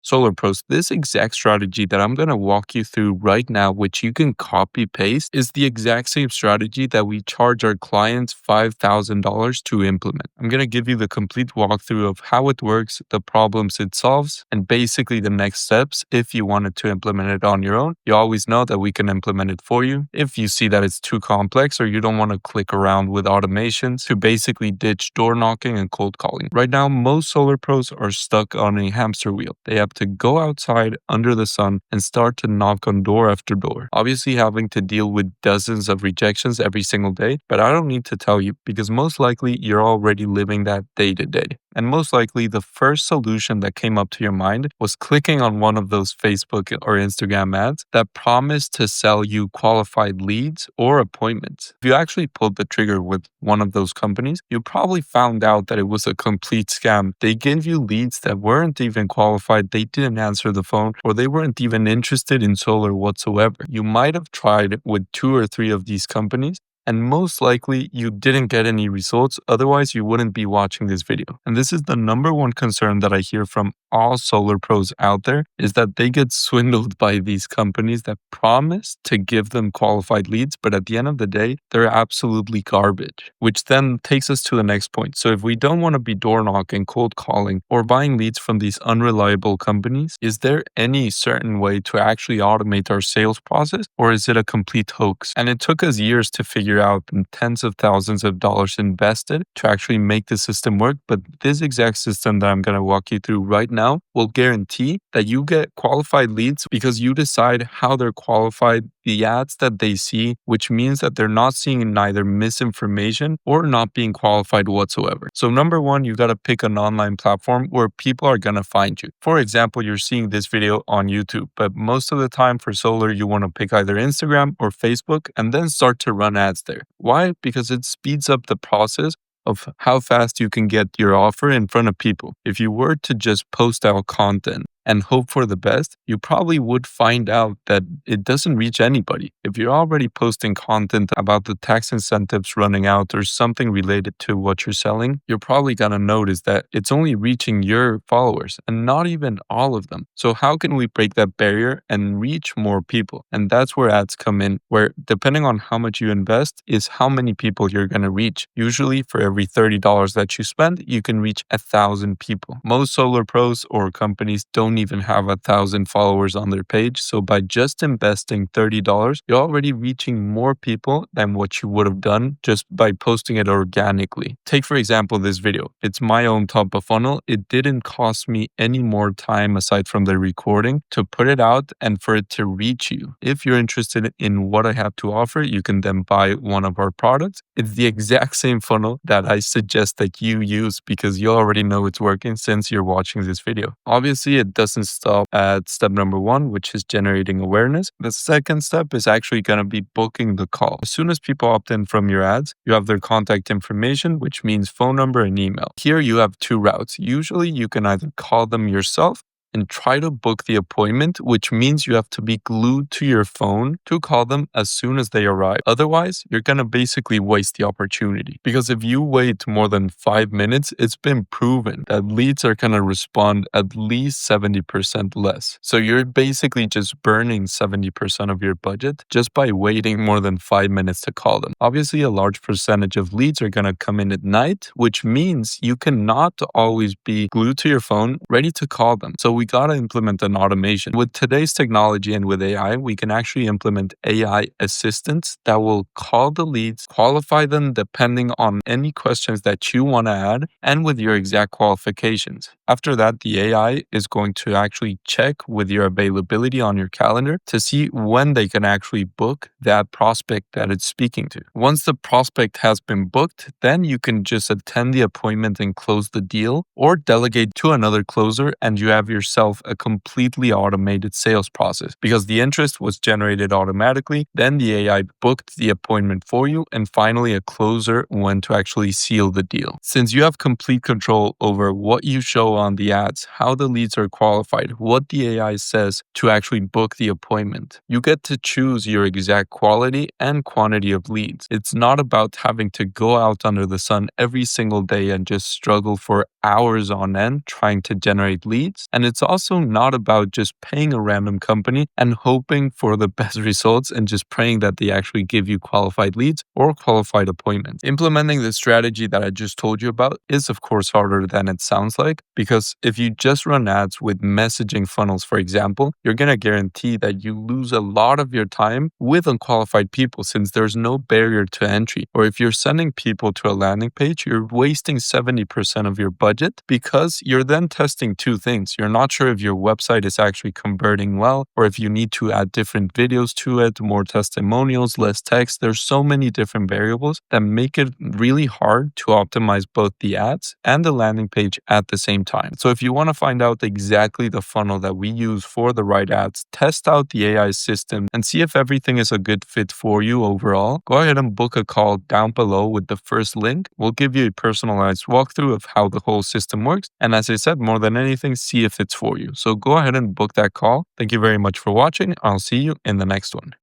Solar Pros, this exact strategy that I'm going to walk you through right now, which you can copy paste, is the exact same strategy that we charge our clients $5,000 to implement. I'm going to give you the complete walkthrough of how it works, the problems it solves, and basically the next steps if you wanted to implement it on your own. You always know that we can implement it for you. If you see that it's too complex or you don't want to click around with automations to basically ditch door knocking and cold calling. Right now, most Solar Pros are stuck on a hamster wheel. They have to go outside under the sun and start to knock on door after door. Obviously having to deal with dozens of rejections every single day, but I don't need to tell you because most likely you're already living that day to day. And most likely the first solution that came up to your mind was clicking on one of those Facebook or Instagram ads that promised to sell you qualified leads or appointments. If you actually pulled the trigger with one of those companies, you probably found out that it was a complete scam. They gave you leads that weren't even qualified, they didn't answer the phone, or they weren't even interested in solar whatsoever. You might have tried with 2 or 3 of these companies, and most likely you didn't get any results, otherwise you wouldn't be watching this video. And this is the number one concern that I hear from all Solar Pros out there, is that they get swindled by these companies that promise to give them qualified leads, but at the end of the day, they're absolutely garbage. Which then takes us to the next point. So if we don't want to be door knocking, cold calling, or buying leads from these unreliable companies, is there any certain way to actually automate our sales process, or is it a complete hoax? And it took us years to figure out and tens of thousands of dollars invested to actually make the system work. But this exact system that I'm going to walk you through right now will guarantee that you get qualified leads because you decide how they're qualified, the ads that they see, which means that they're not seeing neither misinformation or not being qualified whatsoever. So number one, you got to pick an online platform where people are going to find you. For example, you're seeing this video on YouTube, but most of the time for solar, you want to pick either Instagram or Facebook and then start to run ads there. Why? Because it speeds up the process of how fast you can get your offer in front of people. If you were to just post out content and hope for the best, you probably would find out that it doesn't reach anybody. If you're already posting content about the tax incentives running out or something related to what you're selling, you're probably going to notice that it's only reaching your followers and not even all of them. So how can we break that barrier and reach more people? And that's where ads come in, where depending on how much you invest is how many people you're going to reach. Usually for every $30 that you spend, you can reach 1,000 people. Most Solar Pros or companies don't even have 1,000 followers on their page. So by just investing $30, you're already reaching more people than what you would have done just by posting it organically. Take, for example, this video. It's my own top of funnel. It didn't cost me any more time aside from the recording to put it out and for it to reach you. If you're interested in what I have to offer, you can then buy one of our products. It's the exact same funnel that I suggest that you use because you already know it's working since you're watching this video. Obviously, it doesn't stop at step number one, which is generating awareness. The second step is actually going to be booking the call. As soon as people opt in from your ads, you have their contact information, which means phone number and email. Here you have 2 routes. Usually you can either call them yourself and try to book the appointment, which means you have to be glued to your phone to call them as soon as they arrive. Otherwise, you're going to basically waste the opportunity. Because if you wait more than 5 minutes, it's been proven that leads are going to respond at least 70% less. So you're basically just burning 70% of your budget just by waiting more than 5 minutes to call them. Obviously, a large percentage of leads are going to come in at night, which means you cannot always be glued to your phone ready to call them. So we got to implement an automation. With today's technology and with AI, we can actually implement AI assistants that will call the leads, qualify them depending on any questions that you want to add, and with your exact qualifications. After that, the AI is going to actually check with your availability on your calendar to see when they can actually book that prospect that it's speaking to. Once the prospect has been booked, then you can just attend the appointment and close the deal, or delegate to another closer and you have yourself a completely automated sales process because the interest was generated automatically. Then the AI booked the appointment for you, and finally a closer went to actually seal the deal. Since you have complete control over what you show on the ads, how the leads are qualified, what the AI says to actually book the appointment, you get to choose your exact quality and quantity of leads. It's not about having to go out under the sun every single day and just struggle for hours on end trying to generate leads. And it's it's also not about just paying a random company and hoping for the best results and just praying that they actually give you qualified leads or qualified appointments. Implementing the strategy that I just told you about is, of course, harder than it sounds like, because if you just run ads with messaging funnels, for example, you're going to guarantee that you lose a lot of your time with unqualified people since there's no barrier to entry. Or if you're sending people to a landing page, you're wasting 70% of your budget because you're then testing two things. You're not sure if your website is actually converting well, or if you need to add different videos to it, more testimonials, less text. There's so many different variables that make it really hard to optimize both the ads and the landing page at the same time. So if you want to find out exactly the funnel that we use for the right ads, test out the AI system and see if everything is a good fit for you overall, go ahead and book a call down below with the first link. We'll give you a personalized walkthrough of how the whole system works. And as I said, more than anything, see if it's for you. So go ahead and book that call. Thank you very much for watching. I'll see you in the next one.